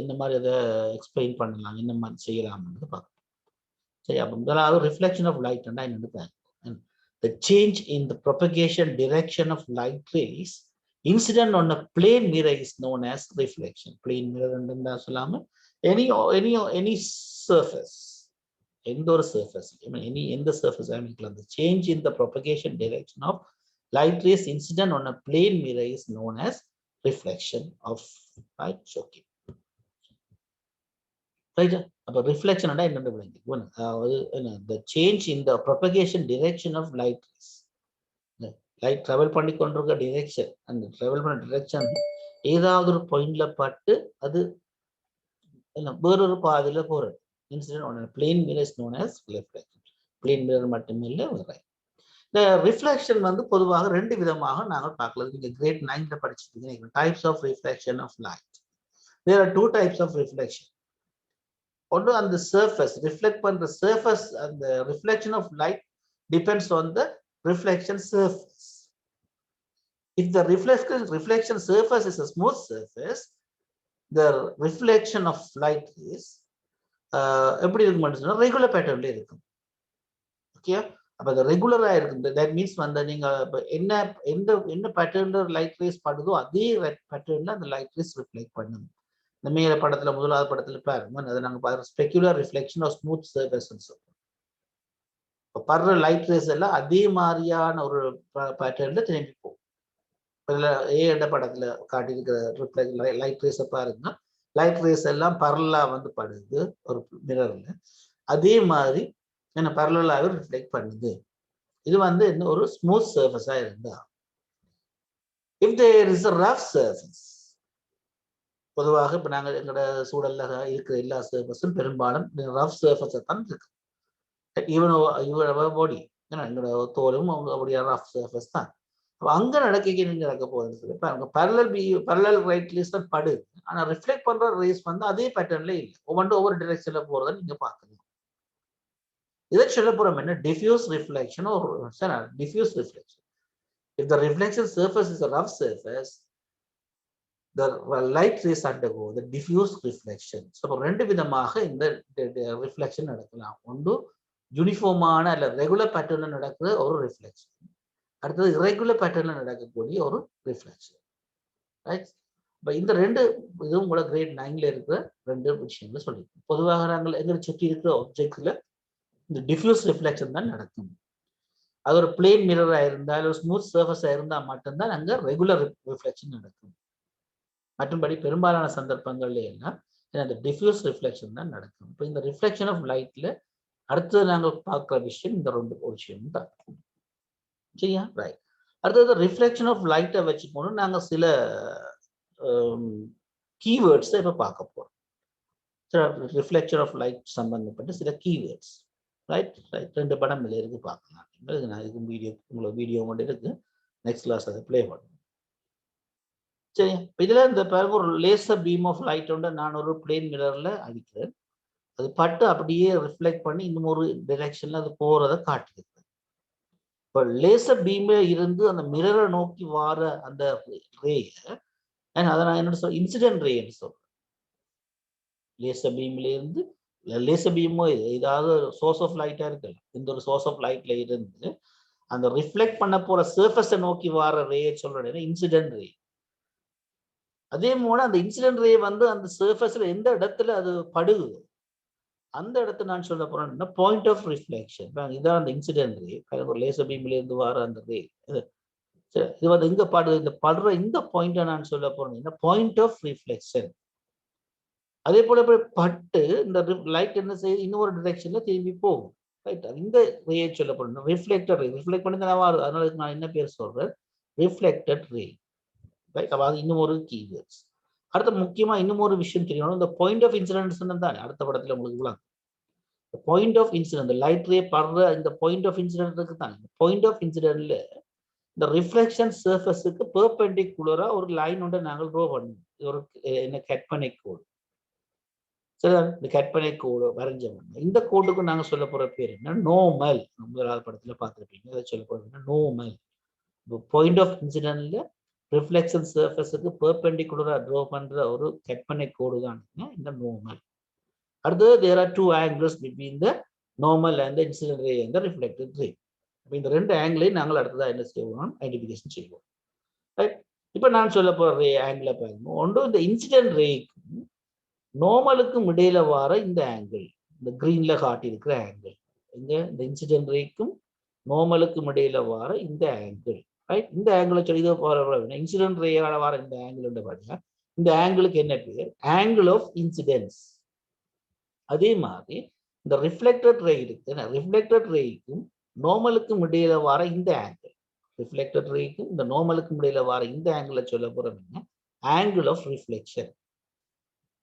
இந்த மாதிரி அதை எக்ஸ்பிளைன் பண்ணலாம், என்ன மாதிரி செய்யலாம்னு பார்க்கலாம். சரி, அப்போ முதலாவது ரிஃப்ளெக்ஷன் ஆஃப் லைட்னா என்னென்னு பார்க்கலாம். The change in the propagation direction of light rays Incident on a plane mirror is known as reflection. Plane mirror and any surface. Indoor surface. I mean any surface. I mean the change in the propagation direction of light rays incident on a plane mirror is known as reflection of light. Okay. Right? About reflection and the change in the propagation direction of light rays. Light travel பண்ணிக்கொண்டிருக்க direction and travel பண்ண direction ஏதாவது ஒரு பாயிண்ட்ல பட்டு அது வேறொரு பாதையில போறது. Incident on a plane mirror is known as reflection. Plane mirror மட்டுமே இல்ல வேற. இந்த reflection வந்து பொதுவாக ரெண்டு விதமாக நாங்கள் பார்க்கலாம். நீங்க grade 9ல படிச்சிருக்கீங்க. Types of reflection of light. There are two types of reflection. ஒன்று அந்த surface reflect பண்ற surface and the reflection of light depends on the reflection surface. If the reflection surface is a smooth surface, the reflection of light is எப்படி இருக்கும்னு சொன்னா regular பேட்டர்ன்ல இருக்கும். Okay, அப்ப அது ரெகுலரா இருக்கு. தட் மீன்ஸ் வந்து நீங்க என்ன பேட்டர்ன்ல லைட் ரேஸ் படுதோ அதே பேட்டர்ன்ல அந்த லைட் ரேஸ் ரிஃப்ளெக்ட் பண்ணும். இந்த மேல படத்துல முதலாவது படத்துல பாருங்க, அதை நாங்க பாக்குறோம் specular reflection of smooth surface சொல்றோம். படுற லைட் ரேஸ் எல்லாம் அதே மாதிரியான ஒரு பேட்டர்ன்ல திரும்பி போகும். என்ற படத்துல காட்டியிருக்கிற லைட் ரேஸை பாருங்க, லைட் ரேஸ் எல்லாம் பரலா வந்து படுது ஒரு மிரர்ல, அதே மாதிரி என்ன பரலாவே ரிஃப்ளெக்ட் பண்ணுது. இது வந்து என்ன ஒரு ஸ்மூத் சர்ஃபேஸா இருந்தா. If there is a rough surface, பொதுவாக இப்ப நாங்க எங்களோட சூழல்ல இருக்கிற எல்லா சர்ஃபேஸும் பெரும்பாலும் ரஃப் சர்ஃபேஸை தான் இருக்கு. ஈவன் பாடி எங்களோட தோலும் அப்படியே ரஃப் சர்ஃபேஸ் தான். அங்க நடக்க போகுது. பரலல் ரைட் ரேஸ் தான் படுது, ஆனா ரிஃப்ளெக்ட் பண்ற ரேஸ் வந்து அதே பேட்டர்ன்ல இல்லை, ஒவ்வொரு டிரெக்ஷன்ல போறதை நீங்க பாக்கணும். இதை சொல்ல போறோம் என்ன diffuse reflection. Diffuse reflection. If the reflection surface is a rough surface, the light rays undergo the diffuse reflection. So ரெண்டு விதமாக இந்த ரிஃப்ளெக்ஷன் நடக்கலாம். ஒன்று யூனிஃபார்மான அல்ல ரெகுலர் பேட்டர்ன்ல நடக்கிற ஒரு ரிஃப்ளெக்ஷன், அடுத்தது இரெகுலர் பேட்டர்ன்ல நடக்கக்கூடிய ஒரு ரிஃப்ளெக்ஷன். ரைட்? இந்த ரெண்டு இதுவும் கூட கிரேட் 9ல இருக்கிற ரெண்டு விஷயங்களை சொல்லியிருக்கோம். பொதுவாக நாங்கள் எங்களை சுற்றி இருக்கிற ஆப்ஜெக்ட்ல இந்த டிஃப்யூஸ் ரிஃப்ளெக்ஷன் தான் நடக்கும். அது ஒரு பிளேன் மிரரா இருந்தால், ஒரு ஸ்மூத் சர்ஃபேஸா இருந்தா மட்டும்தான் அங்க ரெகுலர் ரிஃப்ளெக்ஷன் நடக்கும். மற்றும்படி பெரும்பாலான சந்தர்ப்பங்கள்ல எல்லாம் அந்த டிஃப்யூஸ் ரிஃப்ளெக்ஷன் தான் நடக்கும். இப்போ இந்த ரிஃப்ளெக்ஷன் ஆஃப் லைட்ல அடுத்தது நாங்கள் பார்க்குற விஷயம் இந்த ரெண்டு விஷயம் தான். சரியா? ரைட். அடுத்தது ரிஃப்ளெக்ஷன் ஆஃப் லைட்டை வச்சுக்கணும். நாங்கள் சில கீவேர்ட்ஸை இப்போ பார்க்க போறோம். ரிஃப்ளெக்ஷன் ஆஃப் லைட் சம்பந்தப்பட்ட சில கீவேர்ட்ஸ். Right right. ரெண்டு படம் இதில் இருக்கு பார்க்கலாம். நான் இதுக்கு உங்களுக்கு வீடியோ மட்டும் இருக்கு, நெக்ஸ்ட் கிளாஸ் அதை பிளே பண்ணுவோம். சரி, இதுல இந்த ஒரு லேசர் பீம் ஆஃப் லைட் ஒன்று நான் ஒரு பிளேன் மிரர்ல அடிக்கிறேன். அது பட்டு அப்படியே ரிஃப்ளெக்ட் பண்ணி இன்னும் ஒரு டைரக்ஷன்ல அது போறதை காட்டுது. இப்போ லேசர் பீம்ல இருந்து அந்த மிரரை நோக்கி வார அந்த ரேய அதை நான் என்ன சொல்றேன், இன்சிடென்ட் ரே என்று சொல்றேன். லேசர் பீம்ல இருந்து லேசர் பீமோ ஏதாவது சோர்ஸ் ஆஃப் லைட்டா இருக்கலாம், இந்த ஒரு சோர்ஸ் ஆஃப் லைட்ல இருந்து அந்த ரிஃப்ளெக்ட் பண்ண போற சர்ஃபேஸை நோக்கி வார ரேயை சொல்றேன் இன்சிடென்ட் ரே. அதே போல அந்த இன்சிடென்ட் ரே வந்து அந்த சர்ஃபேஸ்ல எந்த இடத்துல அது படுகுது அந்த இடத்த நான் சொல்ல போறேன் பாயிண்ட் ஆஃப் ரிஃப்ளெக்ஷன். இதான் அந்த இன்சிடென்ட் ரே. ஒரு லேசர் பீம்ல இருந்து வர அந்த ரே இது வந்து இங்க படுது, இந்த படுற இந்த பாயிண்ட நான் சொல்ல போறேன் பாயிண்ட் ஆஃப் ரிஃப்ளெக்ஷன். அதே போல பட்டு இந்த லைட் என்ன செய்யுது, இன்னொரு டிரெக்ஷன்ல திரும்பி போகும். ரைட், இந்த ரேயை சொல்ல போறேன் ரிஃப்ளெக்டர் ரே. ரிஃப்ளெக்ட் பண்ணி தான் வருது, அதனால நான் என்ன பேர் சொல்றேன், ரிஃப்ளெக்டட் ரே. ரைட், அப்ப அது இன்னும் ஒரு கீவேர்ட்ஸ். அடுத்த முக்கியமா இன்னும் ஒரு விஷயம் தெரியணும், இந்த பாயிண்ட் ஆஃப் இன்சிடென்ட்ஸ் தான் அடுத்த படத்துல உங்களுக்கு point of incident light ray படுற இந்த பாயிண்ட் ஆஃப் இன்சிடென்ட் இருக்கு தான். பாயிண்ட் ஆஃப் இன்சிடென்ட்ல இந்த ரிஃப்ளெக்ஷன் சர்ஃபேஸுக்கு பெர்பெண்டிகுலரா ஒரு லைன் ஒன்று நாங்கள் ட்ரா பண்ணுவோம். ஒரு என்ன கற்பனை கோடு. சரி, இந்த கற்பனை கோடு வரைஞ்சோம். இந்த கோடுக்கு நாங்க சொல்ல போற பேர் என்ன, நோமல். முதலாவது படத்துல பார்த்துருப்பீங்க, அதை சொல்ல போறது நோமல். பாயிண்ட் ஆஃப் இன்சிடென்ட்ல ரிஃப்ளெக்ஷன் சர்ஃபேஸுக்கு பெர்பெண்டிகுலரா ட்ரா பண்ற ஒரு கற்பனை கோடு தான் இந்த நோமல். அடுத்தது there are two angles between the normal and the incident ray and the reflected ray. அப்ப இந்த ரெண்டு ஆங்கிளையும் நாங்கள் அடுத்ததா என்ன செய்வோம், ஐடென்டிஃபிகேஷன் செய்வோம். ரைட், இப்ப நான் சொல்ல போற ரே ஆங்கிளை பாருங்க. ஒன்று இந்த இன்சிடென்ட் ரேக்கும் நார்மலுக்கும் இடையில வர இந்த ஆங்கிள், இந்த கிரீன்ல காட்டியிருக்கிற ஆங்கிள், இங்க இந்த இன்சிடென்ட் ரேக்கும் நார்மலுக்கும் இடையில வர இந்த ஆங்கிள், ரைட்? இந்த ஆங்கிளை சொல்லி இதை போற இன்சிடென்ட் ரேயால வர இந்த ஆங்கிள் பாத்தீங்கன்னா இந்த ஆங்கிளுக்கு என்ன பேர்? Angle of incidence. அதே மாதிரி இந்த ரிஃப்ளெக்டட் ரே இருக்கு, ரிஃப்ளெக்டட் ரேக்கும் நார்மலுக்கும் இடையில வர இந்த ஆங்கிள், ரிஃப்ளெக்டட் ரேக்கும் இந்த நார்மலுக்கும் இடையில வர இந்த ஆங்கிளை சொல்ல போறோம் என்ன? Angle of reflection,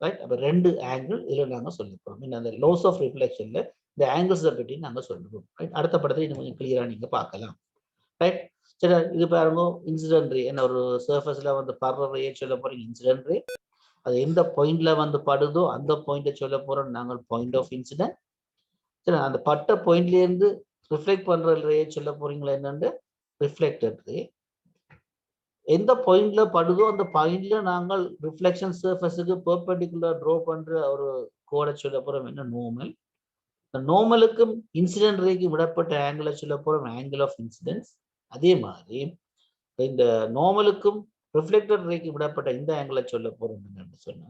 right? அப்ப ரெண்டு ஆங்கிள் இதுல நாங்க சொல்லிப்போம். அந்த லாஸ் ஆஃப் ரிஃப்ளெக்ஷன்ல இந்த ஆங்கிள்ஸ் பற்றி நாங்க சொல்லுவோம், ரைட்? அடுத்த படத்தை இன்னும் கொஞ்சம் கிளியரா நீங்க பார்க்கலாம், ரைட்? சரி, இது பாருங்க இன்சிடென்ட் ரே. என்ன ஒரு சர்ஃபேஸ்ல வந்து படுற ரே சொல்ல போறீங்க இன்சிடென்ட் ரே. அது எந்த பாயிண்ட்ல வந்து படுதோ அந்த பாயிண்ட சொல்ல போறோம் நாங்கள் பாயிண்ட் ஆஃப் இன்சிடென்ட். சரி, அந்த பட்ட பாயிண்ட்ல இருந்து ரிஃப்ளெக்ட் பண்ற ரே சொல்ல போறீங்களா என்னன்னு? Reflected ray. எந்த பாயிண்ட்ல படுதோ அந்த பாயிண்ட்ல நாங்கள் ரிஃப்ளெக்ஷன் சர்ஃபேஸுக்கு பெர்பெண்டிகுலர் ட்ரா பண்ற ஒரு கோடை சொல்ல போறோம் என்ன? நார்மல். இந்த நார்மலுக்கும் இன்சிடென்ட் ரேக்கும் விடப்பட்ட ஆங்கிளை சொல்ல போறோம் ஆங்கிள் ஆஃப் இன்சிடென்ஸ். அதே மாதிரி இந்த நார்மலுக்கும் ரிஃப்ளெக்டட் ரேக்கு விடப்பட்ட இந்த ஆங்கிளை சொல்ல போறோம் என்னன்னு சொன்னா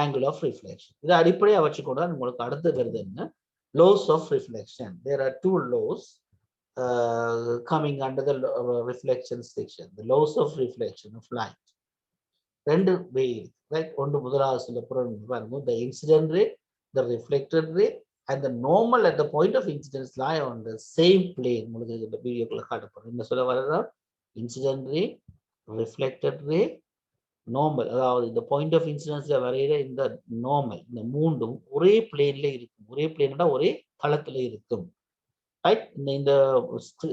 ஆங்கிள் ஆஃப் ரிஃப்ளெக்ஷன். இதை அடிப்படையாக வச்சுக்கூட உங்களுக்கு அடுத்து வருது என்ன? laws of reflection. There are two laws coming under the reflection section. The laws of reflection of light. ரெண்டு வே இருக்கு, ரைட்? ஒன்று முதலாவது சொல்ல போறோம் the incident ray, the reflected ray and the normal at the point of incidence lie on the same plane. உங்களுக்கு இந்த வீடியோக்குள்ள காட்டப்படும். என்ன சொல்ல வரதா? Incident ray, reflected ray, normal. அதாவது இந்த பாயிண்ட் ஆஃப் இன்சிடென்ஸ்ல வரைகிற இந்த நார்மல், இந்த மூன்றும் ஒரே பிளேன்ல இருக்கும். ஒரே பிளேன்னா ஒரே தளத்துல இருக்கும், ரைட்? இந்த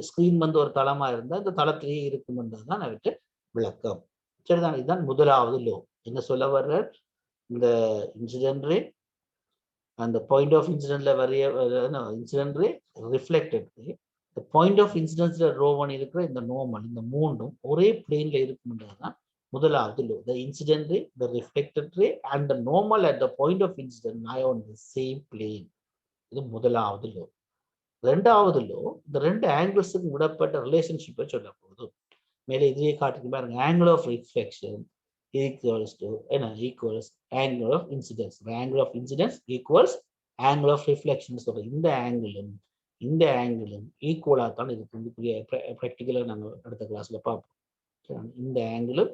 ஸ்கிரீன் வந்து ஒரு தளமா இருந்தா இந்த தளத்திலேயே இருக்கும்ன்றதுதான் அவற்றை விளக்கம். சரிதான், இதுதான் முதலாவது லோ. என்ன சொல்ல வர்ற? இந்த இன்சிடென்ட் ரே அந்த பாயிண்ட் ஆஃப் இன்சிடென்ட்ல வரைய இன்சிடென்ட் ரே, ரிஃப்ளெக்டட் ரே, இந்த பாயிண்ட் ஆஃப் இன்சிடென்ட்ஸ்ல ரோ பண்ணி இருக்கிற இந்த நார்மல், இந்த மூன்றும் ஒரே பிளேன்ல இருக்கும்ன்றதுதான் முதலாவது low. The incident ray, the reflected ray and the normal at the point of incident lie on the same plane. இது முதலாவது லோ. ரெண்டாவது லோ இந்த ரெண்டு ஆங்கிள்ஸுக்கு விடப்பட்ட ரிலேஷன்ஷிப்பை சொல்ல போகுது. மேலே இதுவே காட்டுக்கு பாருங்க, angle of reflection equals to என்ன? Equals angle of incidence. Angle of incidence equals angle of reflection சொல்ற இந்த ஆங்கிளும் இந்த ஆங்கிளும் ஈக்குவலாக தான் இருக்கு. ப்ராக்டிக்கலாக நாங்கள் அடுத்த கிளாஸ்ல பார்ப்போம். இந்த ஆங்கிளும்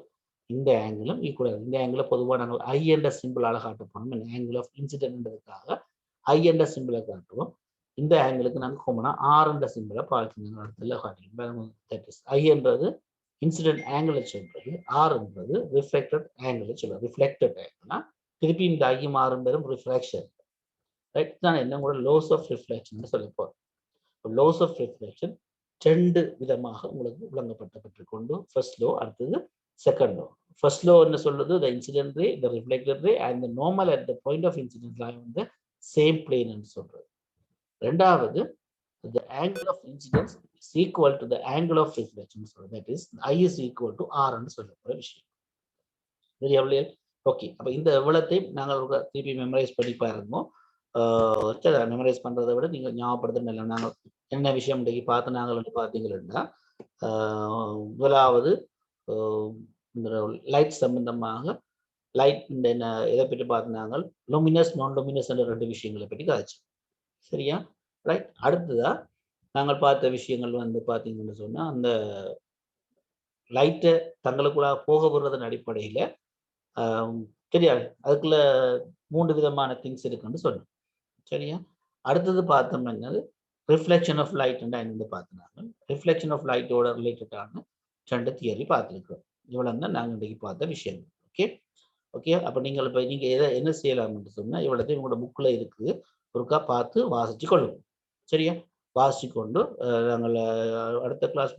இந்த ஆங்கிளும் ஈக்குவல். இந்த ஆங்கிளை பொதுவாக நாங்கள் ஐ என்ற சிம்பிளால காட்டப்போம். ஆங்கிள் ஆஃப் இன்சிடென்ட்ன்றதுக்காக ஐ என்ற சிம்பிளை காட்டுவோம். இந்த ஆங்கிளுக்கு நாங்கள் காமனா ஆர் என்ற சிம்பிளை பார்க்கணும். இடத்துல காட்டிக்கணும். ஐ என்றது இன்சிடென்ட் ஆங்கிளை சொல்றது, ஆர் என்றது ரிஃப்ளெக்டட் ஆங்கிளை சொல்றது. ரிஃப்ளெக்டட் ஆங்கிள்னா திருப்பி இந்த ஐயும் ஆறும் பெரும் ரிஃப்ளெக்ஷன், ரைட்? தான் என்ன கூட லோஸ் ஆஃப் ரிஃப்ளெக்ஷன் சொல்ல போறோம். லோஸ் ஆஃப் ரிஃப்ளெக்ஷன் ரெண்டு விதமாக உங்களுக்கு விளங்கப்பட்டு கொண்டு ஃபர்ஸ்ட் லோ, அடுத்தது செகண்ட் லோ. ஃபர்ஸ்ட் லோ என்ன சொல்றது? the incident ray, the reflected ray and the normal at the point of incidence lie on the same plane ன்னு சொல்றது. ரெண்டாவது the angle of incidence is equal to the angle of reflection. So that is I is equal to R ன்னு சொல்ல போற விஷயம். சரியா? Okay. அப்ப இந்த எவ்வளத்தையும் நாங்கள் திருப்பி மெமரைஸ் பண்ணி பாருங்க. மெமரைஸ் பண்றதை விட நீங்க ஞாபகப்படுத்த இல்லை. நாங்கள் என்ன விஷயம் இன்றைக்கு பார்த்து நாங்கள் வந்து பார்த்தீங்கன்னா முதலாவது இந்த லைட் சம்பந்தமாக லைட் இந்த என்ன எதை பற்றி பார்த்தாங்க? லூமினஸ், நான் லூமினஸ் என்ற ரெண்டு விஷயங்களை பற்றி காய்ச்சி. சரியா? ரைட். அடுத்ததா நாங்கள் பார்த்த விஷயங்கள் வந்து பார்த்தீங்கன்னு சொன்னா அந்த லைட்டை தங்களுக்குள்ள போக விடுறதன் அடிப்படையில தெரியாது, அதுக்குள்ள 3 விதமான திங்ஸ் இருக்குன்னு சொன்னோம். சரியா? அடுத்தது பார்த்தோம் என்னது? ரிஃப்ளெக்ஷன் ஆஃப் லைட் என்னன்னு பார்த்தாங்க. ரிஃப்ளெக்ஷன் ஆஃப் லைட்டோட ரிலேட்டடான 2 தியரி பார்த்துருக்கோம். இவ்வளவு தான் நாங்கள் இன்றைக்கு பார்த்த விஷயங்கள். Okay okay. அப்போ நீங்கள் இப்போ நீங்கள் எதை என்ன செய்யலாம்னு சொன்னால் இவ்வளோத்தையும் உங்களோட புக்கில் இருக்குது, ஒருக்கா பார்த்து வாசிச்சு கொள்ளுங்க. சரியா? வாசிச்சு கொண்டு நாங்கள் அடுத்த கிளாஸ்